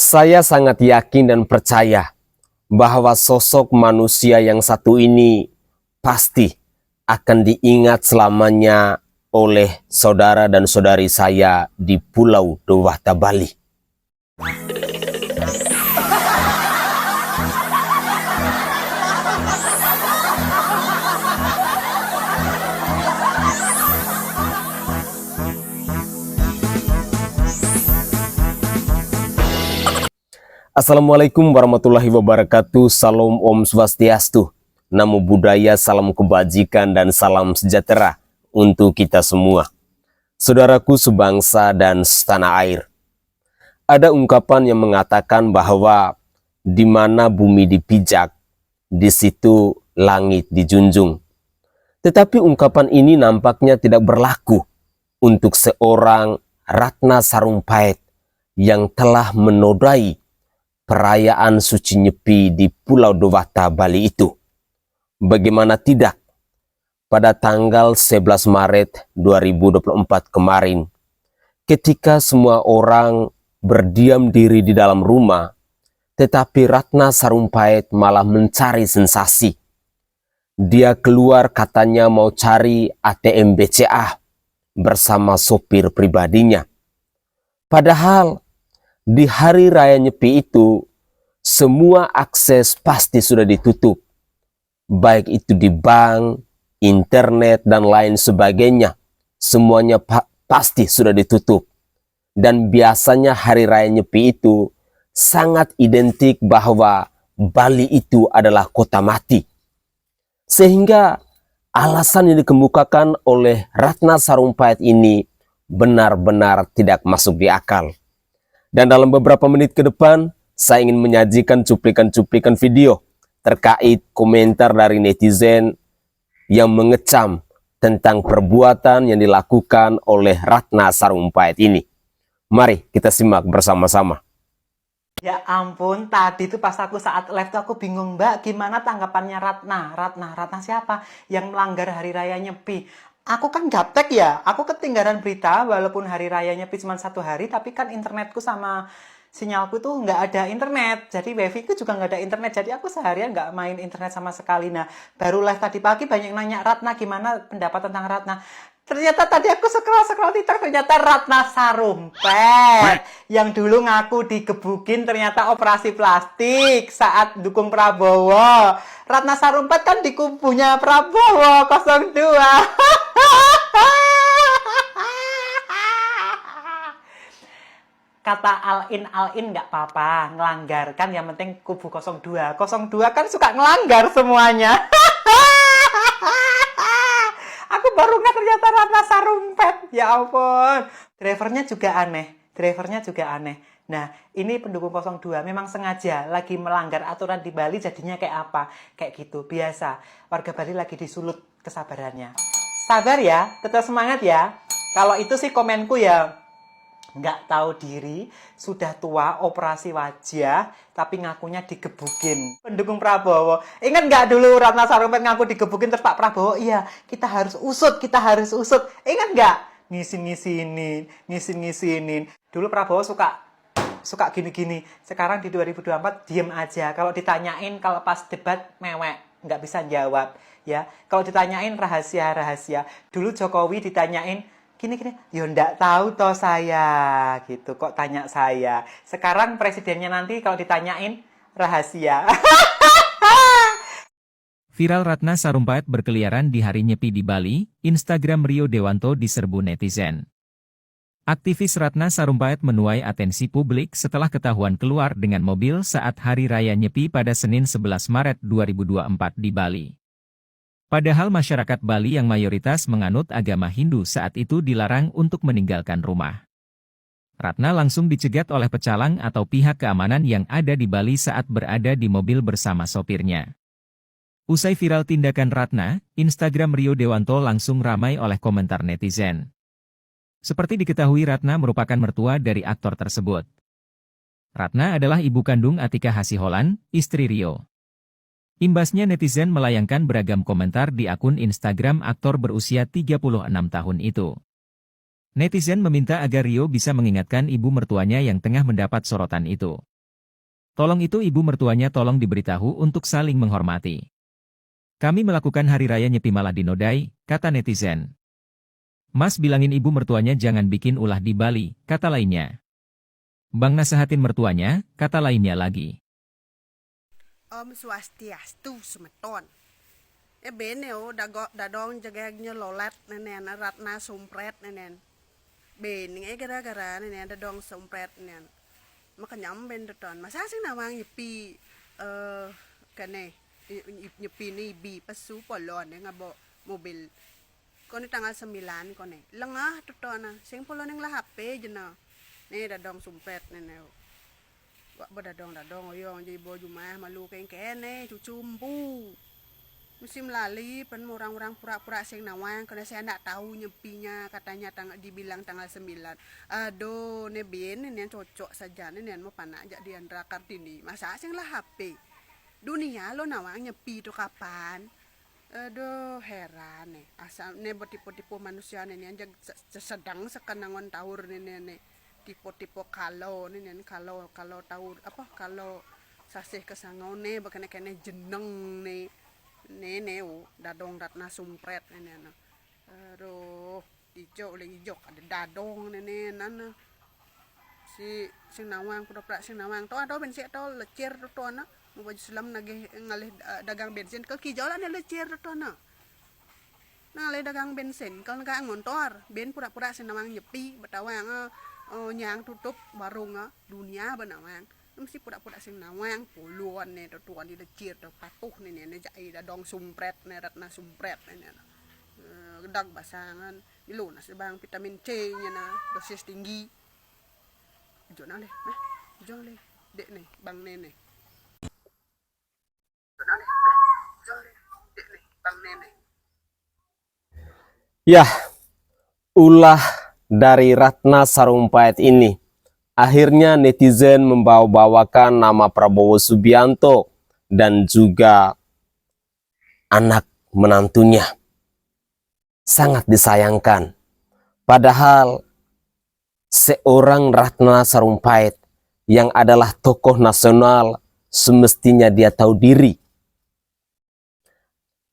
Saya sangat yakin dan percaya bahwa sosok manusia yang satu ini pasti akan diingat selamanya oleh saudara dan saudari saya di Pulau Dewata, Bali. Assalamualaikum warahmatullahi wabarakatuh. Salam Om Swastiastu. Namo Buddhaya, salam kebajikan dan salam sejahtera untuk kita semua. Saudaraku sebangsa dan setanah air. Ada ungkapan yang mengatakan bahwa di mana bumi dipijak, di situ langit dijunjung. Tetapi ungkapan ini nampaknya tidak berlaku untuk seorang Ratna Sarumpait yang telah menodai perayaan Suci Nyepi di Pulau Dewata, Bali itu. Bagaimana tidak, pada tanggal 11 Maret 2024 kemarin, ketika semua orang berdiam diri di dalam rumah, tetapi Ratna Sarumpait malah mencari sensasi. Dia keluar katanya mau cari ATM BCA bersama sopir pribadinya. Padahal di hari raya Nyepi itu, semua akses pasti sudah ditutup. Baik itu di bank, internet, dan lain sebagainya. Semuanya pasti sudah ditutup. Dan biasanya hari raya Nyepi itu sangat identik bahwa Bali itu adalah kota mati. Sehingga alasan yang dikemukakan oleh Ratna Sarumpait ini benar-benar tidak masuk di akal. Dan dalam beberapa menit ke depan, saya ingin menyajikan cuplikan-cuplikan video terkait komentar dari netizen yang mengecam tentang perbuatan yang dilakukan oleh Ratna Sarumpait ini. Mari kita simak bersama-sama. Ya ampun, tadi tuh pas aku saat live tuh aku bingung, Mbak, gimana tanggapannya Ratna siapa yang melanggar hari raya Nyepi? Aku kan gaptek ya, aku ketinggalan berita walaupun hari raya Nyepi cuma 1 hari, tapi kan internetku sama sinyalku tuh nggak ada internet. Jadi wifi ku juga nggak ada internet, jadi aku seharian nggak main internet sama sekali. Nah, baru live tadi pagi banyak nanya, Ratna gimana pendapat tentang Ratna? Ternyata tadi aku scroll TikTok, ternyata Ratna Sarumpait yang dulu ngaku digebukin ternyata operasi plastik saat dukung Prabowo. Ratna Sarumpait kan di kubunya Prabowo 02. Kata all in nggak apa-apa, ngelanggar kan, yang penting kubu 02. 02 kan suka ngelanggar semuanya. Aku baru nggak ternyata Ratna Sarumpait. Ya ampun. Drivernya juga aneh. Nah, ini pendukung 02 memang sengaja lagi melanggar aturan di Bali, jadinya kayak apa? Kayak gitu, biasa. Warga Bali lagi disulut kesabarannya. Sabar ya, tetap semangat ya. Kalau itu sih komenku ya, nggak tahu diri, sudah tua, operasi wajah, tapi ngakunya digebukin. Pendukung Prabowo. Ingat nggak dulu Ratna Sarumpait ngaku digebukin terus Pak Prabowo? Iya, kita harus usut. Ingat nggak? Ngisin-ngisinin. Dulu Prabowo suka gini-gini. Sekarang di 2024 diem aja. Kalau ditanyain, kalau pas debat mewek, nggak bisa jawab. Ya, kalau ditanyain rahasia. Dulu Jokowi ditanyain gini, ya ndak tahu toh saya, gitu, kok tanya saya. Sekarang presidennya nanti kalau ditanyain rahasia. Viral Ratna Sarumpait berkeliaran di hari Nyepi di Bali, Instagram Rio Dewanto diserbu netizen. Aktivis Ratna Sarumpait menuai atensi publik setelah ketahuan keluar dengan mobil saat hari raya Nyepi pada Senin 11 Maret 2024 di Bali. Padahal masyarakat Bali yang mayoritas menganut agama Hindu saat itu dilarang untuk meninggalkan rumah. Ratna langsung dicegat oleh pecalang atau pihak keamanan yang ada di Bali saat berada di mobil bersama sopirnya. Usai viral tindakan Ratna, Instagram Rio Dewanto langsung ramai oleh komentar netizen. Seperti diketahui, Ratna merupakan mertua dari aktor tersebut. Ratna adalah ibu kandung Atika Hasiholan, istri Rio. Imbasnya netizen melayangkan beragam komentar di akun Instagram aktor berusia 36 tahun itu. Netizen meminta agar Rio bisa mengingatkan ibu mertuanya yang tengah mendapat sorotan itu. Tolong itu ibu mertuanya tolong diberitahu untuk saling menghormati. Kami melakukan hari raya Nyepi malah dinodai, kata netizen. Mas bilangin ibu mertuanya jangan bikin ulah di Bali, kata lainnya. Bang nasehatin mertuanya, kata lainnya lagi. Om Swastiastu semeton. Beneo dadong jaganya lolat nenen Ratna Sumpret nenen. Bening gara-gara nenen dadong sumpret nenen. Makanyam ben deton. Masa sing nawang nyepi kane nyepi ni bi pasu polon ngabo mobil. Kone tanggal 9 kone. Lengah deton sing polon ning lah HP jena. Ne dadong sumpret nenen. Wak dadong oyong jadi bo jumah malu kene cucumbu. Musim lali pen orang-orang pura-pura sing nawang karena saya nak tahu nyepinya katanya dibilang tanggal 9. Aduh ne bien ini cocok saja ne mau panak jak di Andra Kartini. Masa sing lah HP. Dunia lo nawang nyepi itu kapan? Aduh heran nih. Asal ne tipe-tipe manusia ne yang sedang sekenangon taur ne tipe-tipe kalau ne kalau taur apa kalau sasih kesangau ne bakane jeneng ne. Nene dadong Ratna Sumpret nene aduh hijau ada dadong nene nana si nawang pura-pura sing nawang to ada bensin to lecir to ana mau baju selam nagih ngalih dagang bensin ke kijaulan lecir to ana ngalih dagang bensin kalau enggak ngontor ben pura-pura sing nawang nyepi betawang nyang tutup warung dunia benawang mesti pura-pura sing nawang puluhan nih tuan di lecir patuh nih jai dadong Sumpret nih Ratna Sumpret nih gedag basangan dilunas bang vitamin C nya na dosis tinggi jona leh nah jona leh dek nih bang nene jona leh jona leh dek nih bang nene. Ya, ulah dari Ratna Sarumpait ini akhirnya netizen membawa-bawakan nama Prabowo Subianto dan juga anak menantunya. Sangat disayangkan. Padahal seorang Ratna Sarumpait yang adalah tokoh nasional semestinya dia tahu diri.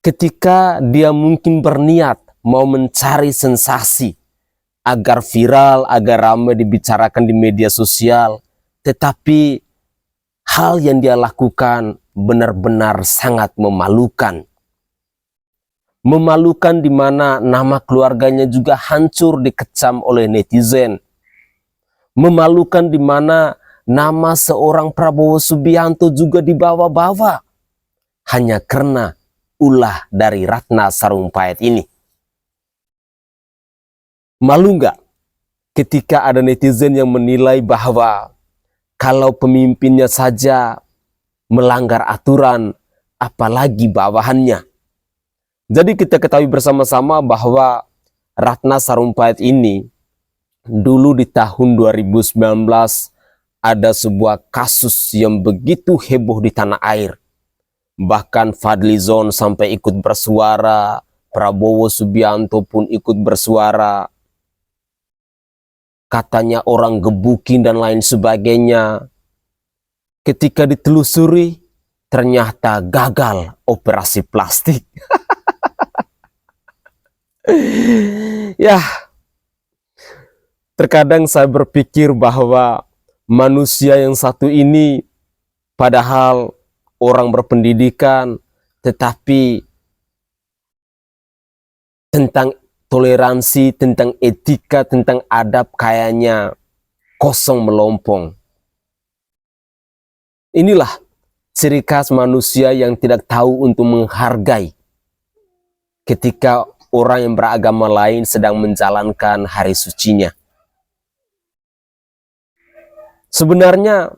Ketika dia mungkin berniat mau mencari sensasi, agar viral, agar ramai dibicarakan di media sosial. Tetapi hal yang dia lakukan benar-benar sangat memalukan. Memalukan di mana nama keluarganya juga hancur dikecam oleh netizen. Memalukan di mana nama seorang Prabowo Subianto juga dibawa-bawa. Hanya karena ulah dari Ratna Sarumpait ini. Malu nggak ketika ada netizen yang menilai bahwa kalau pemimpinnya saja melanggar aturan, apalagi bawahannya. Jadi kita ketahui bersama-sama bahwa Ratna Sarumpait ini dulu di tahun 2019 ada sebuah kasus yang begitu heboh di tanah air. Bahkan Fadlizon sampai ikut bersuara, Prabowo Subianto pun ikut bersuara. Katanya orang gebukin dan lain sebagainya. Ketika ditelusuri, ternyata gagal operasi plastik. Ya, terkadang saya berpikir bahwa manusia yang satu ini padahal orang berpendidikan, tetapi tentang toleransi, tentang etika, tentang adab kayaknya kosong melompong. Inilah ciri khas manusia yang tidak tahu untuk menghargai ketika orang yang beragama lain sedang menjalankan hari sucinya. Sebenarnya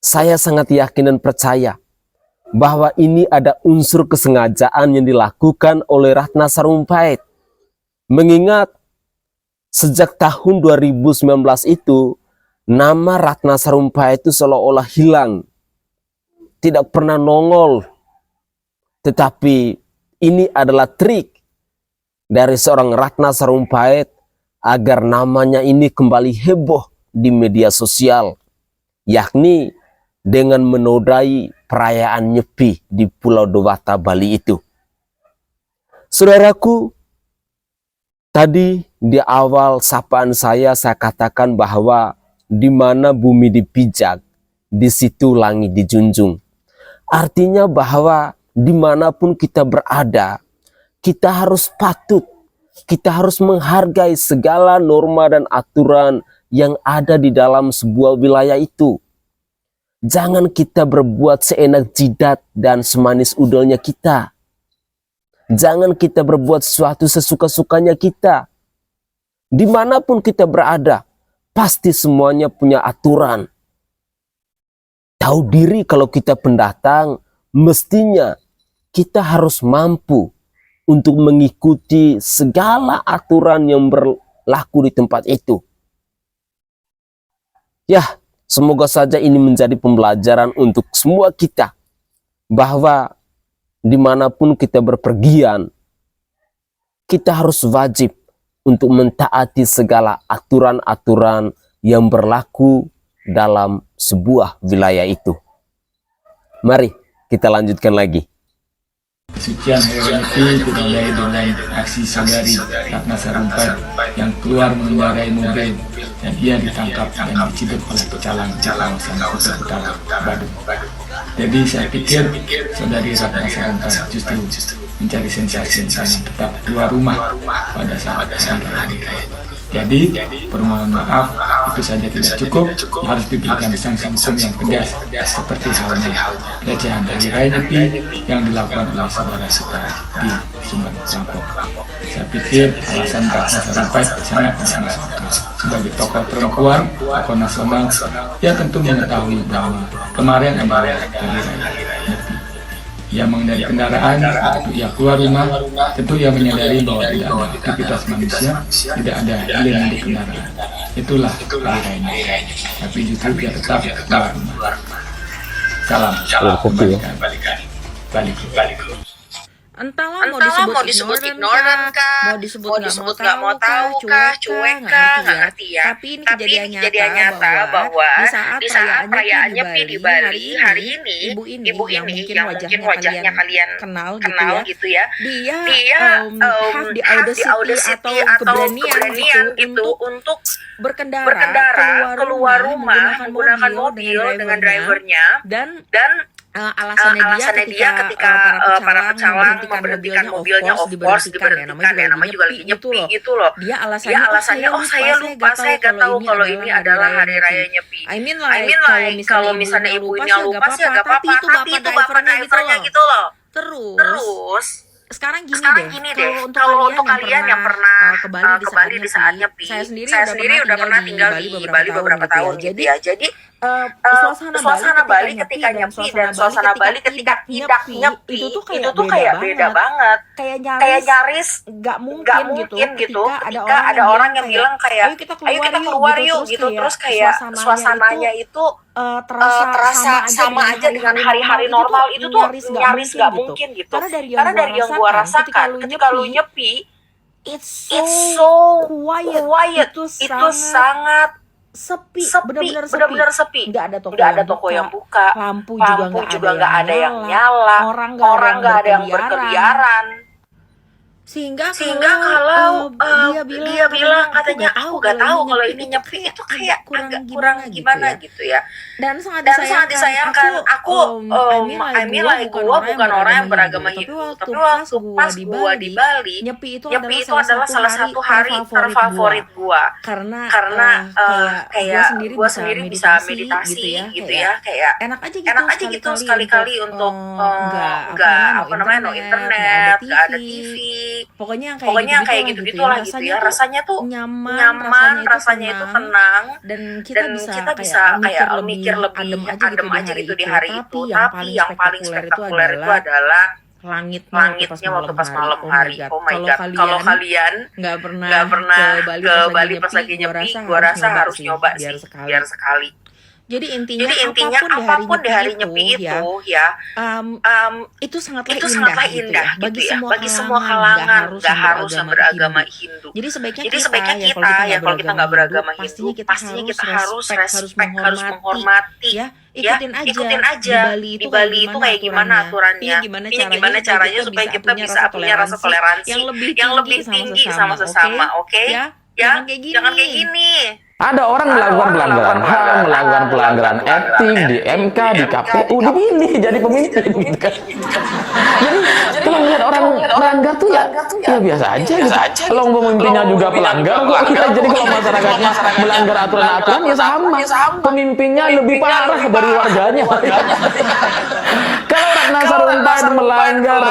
saya sangat yakin dan percaya bahwa ini ada unsur kesengajaan yang dilakukan oleh Ratna Sarumpait. Mengingat sejak tahun 2019 itu, nama Ratna Sarumpait itu seolah-olah hilang. Tidak pernah nongol. Tetapi ini adalah trik dari seorang Ratna Sarumpait agar namanya ini kembali heboh di media sosial. Yakni dengan menodai perayaan Nyepi di Pulau Dewata, Bali itu. Saudaraku, tadi di awal sapaan saya katakan bahwa di mana bumi dipijak, di situ langit dijunjung. Artinya bahwa dimanapun kita berada, kita harus patut, kita harus menghargai segala norma dan aturan yang ada di dalam sebuah wilayah itu. Jangan kita berbuat seenak jidat dan semanis udalnya kita. Jangan kita berbuat sesuatu sesuka-sukanya kita. Dimanapun kita berada, pasti semuanya punya aturan. Tahu diri kalau kita pendatang, mestinya kita harus mampu untuk mengikuti segala aturan yang berlaku di tempat itu. Ya, semoga saja ini menjadi pembelajaran untuk semua kita, bahwa dimanapun kita berpergian, kita harus wajib untuk mentaati segala aturan-aturan yang berlaku dalam sebuah wilayah itu. Mari kita lanjutkan lagi. Kesucian Hari Nyepi dimulai dengan aksi saudari Ratna Sarumpait yang keluar mengendarai mobil dan ia ditangkap dan diciduk oleh pecalang di kawasan Kota Utara, Badung. Jadi saya pikir saudari Ratna Sarumpait justru mencari sensasi dan tetap keluar rumah pada saat hari raya. Jadi permohonan maaf itu saja tidak cukup, harus diberikan sanksi hukum yang tegas seperti halnya pelecehan Hari Raya Nyepi yang dilakukan oleh saudara kita di Sumber Lampung. Saya pikir alasan Ratna Sarumpait sangat masuk akal. Sebagai tokoh perempuan, tokoh nasional, ia tentu mengetahui bahwa kemarin adalah Hari Raya Nyepi. Ia mengendari kendaraan, ia keluar rumah, tentu ia menyadari bahwa tidak ada aktivitas manusia, tidak ada hilang di kendaraan. Itulah Hari Raya. Tapi justru dia tetap keluar rumah. Salam. Balik. Entahlah mau disebut ignorant kah, mau disebut nggak mau tahu kah, cuek kah, nggak ngerti ya. Tapi ini kejadian nyata bahwa di saat perayaan Nyepi di Bali hari ini, ibu ini yang mungkin wajahnya kalian kenal gitu ya, dia have the audacity atau keberanian gitu untuk berkendara keluar rumah menggunakan mobil dengan drivernya dan alasannya dia ketika para pecalang memberhentikan mobilnya, of course diberhentikan ya, namanya juga lagi Nyepi gitu loh. Dia alasannya saya lupa, saya gak tahu kalau ini adalah Hari Raya Nyepi. I mean like kalau misalnya ibunya lupa sih agak apa-apa, tapi itu bapak drivernya gitu loh. Terus sekarang gini deh, kalau untuk kalian yang pernah ke Bali di saat Nyepi, saya sendiri udah pernah tinggal di Bali beberapa tahun gitu ya. Jadi suasana Bali ketika Nyepi dan suasana Bali ketika tidak Nyepi itu tuh kayak beda banget. Kayak nyaris nggak mungkin gitu ketika ada orang yang bilang kayak ayo kita keluar yuk gitu, terus kayak suasananya itu terasa sama aja dengan hari-hari normal. Itu tuh nyaris nggak mungkin gitu. Karena dari yang gua rasakan ketika lu Nyepi, it's so quiet. Itu sangat sepi, benar-benar sepi. Nggak ada toko yang buka, lampu juga nggak ada yang nyala, orang nggak ada yang berkeliaran. Sehingga kalau dia bilang katanya aku gak tahu kalau ini Nyepi, itu kayak agak kurang gimana gitu ya. Dan sangat disayangkan aku I mean like gua bukan orang yang beragama Hindu, tapi waktu pas gua di Bali, Nyepi itu adalah salah satu hari terfavorit gua. Karena kayak gua sendiri bisa meditasi gitu ya, kayak enak aja gitu sekali-kali untuk no internet, nggak ada TV. Pokoknya yang kayak gitu lah gitu ya. Rasanya tuh nyaman, rasanya itu tenang, dan kita bisa kayak mikir lebih adem aja gitu di hari itu. Tapi yang paling spektakuler itu adalah langitnya waktu pas malam hari. Oh my god, kalau kalian nggak pernah ke Bali pas lagi Nyepi, gua rasa harus nyoba sih biar sekali. Jadi intinya apapun di hari Nyepi itu ya, itu sangatlah indah gitu ya. Bagi semua kalangan, nggak harus yang beragama Hindu. Jadi sebaiknya kita ya kalau kita nggak beragama Hindu, pastinya kita harus respect, harus menghormati. Ya, ikutin aja. Di Bali itu kayak gimana aturannya. Ini gimana caranya supaya kita bisa punya rasa toleransi yang lebih tinggi sama sesama, oke? Ya, jangan kayak gini. Ada orang melakukan pelanggaran HAM, melakukan pelanggaran etik di MK, di KPU, dipilih jadi pemimpin. Gitu kan. Jadi kalau melihat orang melanggar tuh ya biasa aja. Gitu. Kalau pemimpinnya juga pelanggar, kok kita jadi kalau masyarakatnya melanggar aturan-aturan ya sama. Pemimpinnya lebih parah dari warganya. Kalau Ratna Sarumpait melanggar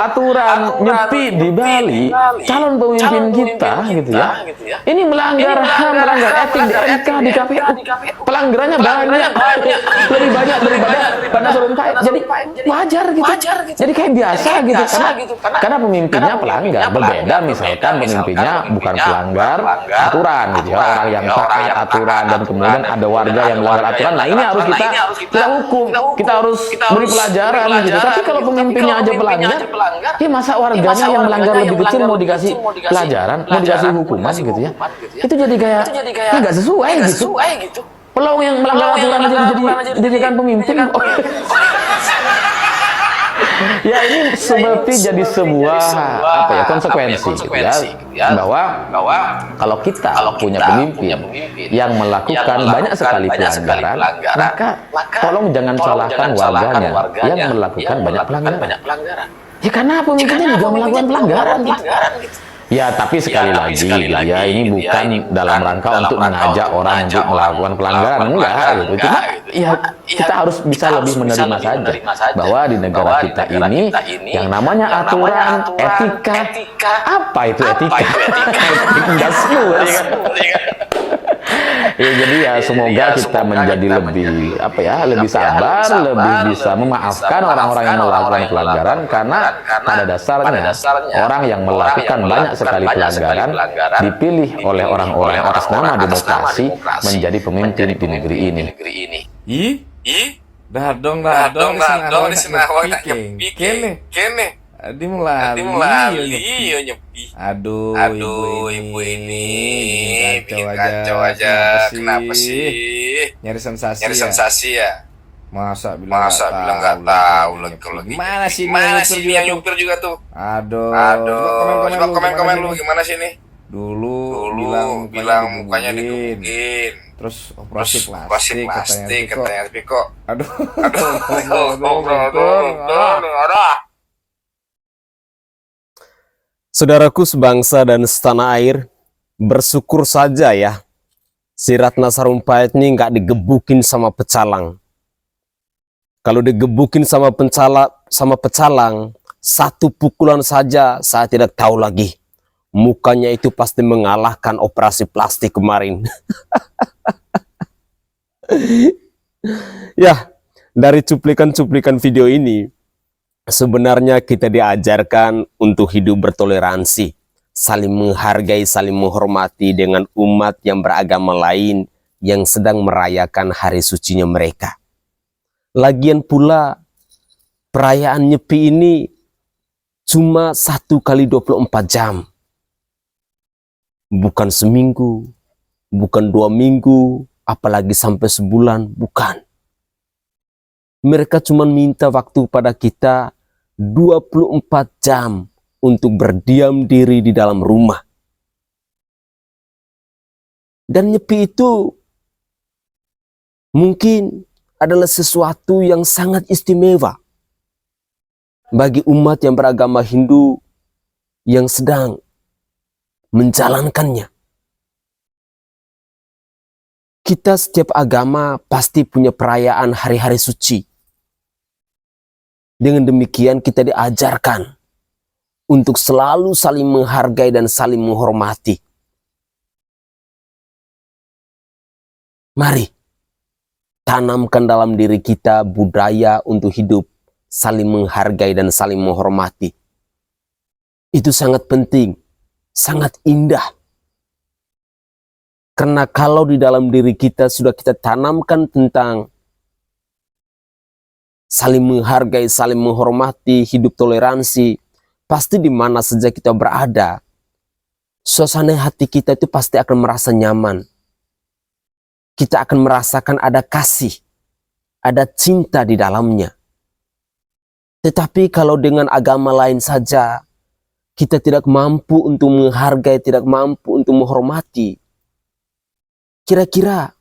aturan Nyepi di Bali, calon pemimpin kita gitu ya, ini melanggar HAM, melanggar etik di MK, di KPU, pelanggarannya banyak, lebih banyak daripada Ratna Sarumpait. Jadi wajar gitu, jadi kayak biasa gitu, karena pemimpinnya pelanggar. Berbeda misalkan pemimpinnya bukan pelanggar aturan gitu ya, orang yang taat aturan, dan kemudian ada warga yang melanggar aturan. Nah ini harus kita hukum, kita harus beri pelajaran gitu. Tapi kalau pemimpinnya aja pelanggar, ya masa warganya yang melanggar lebih kecil mau dikasih pelajaran, mau dikasih hukuman gitu ya? Itu jadi kayak nggak sesuai gitu. Pelong yang melanggar aturan aja dijadikan pemimpin. Ya ini seperti jadi sebuah konsekuensi gitu ya, bahwa kalau kita punya pemimpin yang melakukan banyak sekali pelanggaran, maka tolong jangan salahkan warganya yang melakukan banyak pelanggaran. Ya karena pemimpinnya juga melakukan pelanggaran gitu. Ya tapi sekali lagi ya ini bukan dalam rangka untuk mengajak orang untuk melakukan pelanggaran, enggak gitu. Cuma ya kita harus bisa lebih menerima saja bahwa di negara kita ini yang namanya aturan, etika, apa itu etika? Enggak semua ya kan? Ya, jadi ya semoga kita menjadi lebih lebih sabar, lebih bisa memaafkan orang-orang yang melakukan pelanggaran, karena pada dasarnya orang yang melakukan banyak sekali pelanggaran dipilih oleh orang-orang atas nama demokrasi menjadi pemimpin di negeri ini. Dah dong di sana kene. Dimulai nyepi. Aduh, ibu ini kacau aja. Kenapa sih? Nyari sensasi ya? Masa bilang nggak tahu lagi kalau gimana sih ini yang nyupir juga tuh? Aduh. Coba komen lu gimana sih nih? Dulu bilang mukanya digebukin. Terus operasi plastik katanya Piko. Aduh. Saudaraku sebangsa dan setanah air, bersyukur saja ya si Ratna Sarumpait ini nggak digebukin sama pecalang. Kalau digebukin sama pecalang, satu pukulan saja saya tidak tahu lagi. Mukanya itu pasti mengalahkan operasi plastik kemarin. Ya, dari cuplikan-cuplikan video ini, sebenarnya kita diajarkan untuk hidup bertoleransi, saling menghargai, saling menghormati dengan umat yang beragama lain yang sedang merayakan hari sucinya mereka. Lagian pula, perayaan Nyepi ini cuma 1 kali 24 jam. Bukan seminggu, bukan 2 minggu, apalagi sampai sebulan, bukan. Mereka cuma minta waktu pada kita 24 jam untuk berdiam diri di dalam rumah. Dan Nyepi itu mungkin adalah sesuatu yang sangat istimewa bagi umat yang beragama Hindu yang sedang menjalankannya. Kita setiap agama pasti punya perayaan hari-hari suci. Dengan demikian kita diajarkan untuk selalu saling menghargai dan saling menghormati. Mari tanamkan dalam diri kita budaya untuk hidup saling menghargai dan saling menghormati. Itu sangat penting, sangat indah. Karena kalau di dalam diri kita sudah kita tanamkan tentang saling menghargai, saling menghormati, hidup toleransi, pasti di mana saja kita berada, suasana hati kita itu pasti akan merasa nyaman. Kita akan merasakan ada kasih, ada cinta di dalamnya. Tetapi kalau dengan agama lain saja, kita tidak mampu untuk menghargai, tidak mampu untuk menghormati, kira-kira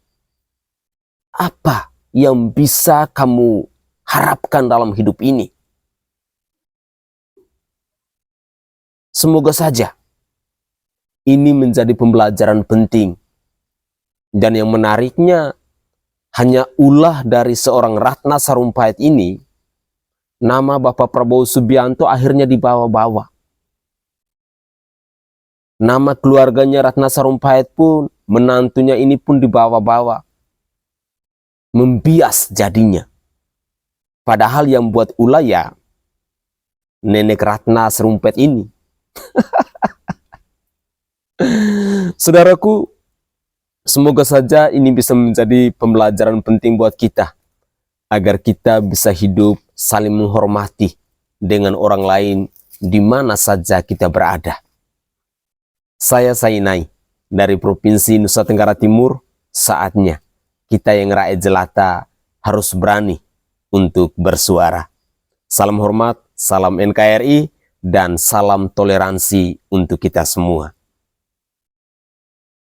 apa yang bisa kamu harapkan dalam hidup ini? Semoga saja ini menjadi pembelajaran penting. Dan yang menariknya, hanya ulah dari seorang Ratna Sarumpait ini, nama Bapak Prabowo Subianto akhirnya dibawa-bawa. Nama keluarganya Ratna Sarumpait pun, menantunya ini pun dibawa-bawa. Membias jadinya. Padahal yang buat ulah ya nenek Ratna Sarumpait ini. Saudaraku, semoga saja ini bisa menjadi pembelajaran penting buat kita, agar kita bisa hidup saling menghormati dengan orang lain di mana saja kita berada. Saya Sainai dari Provinsi Nusa Tenggara Timur. Saatnya kita yang rakyat jelata harus berani untuk bersuara. Salam hormat, salam NKRI, dan salam toleransi untuk kita semua.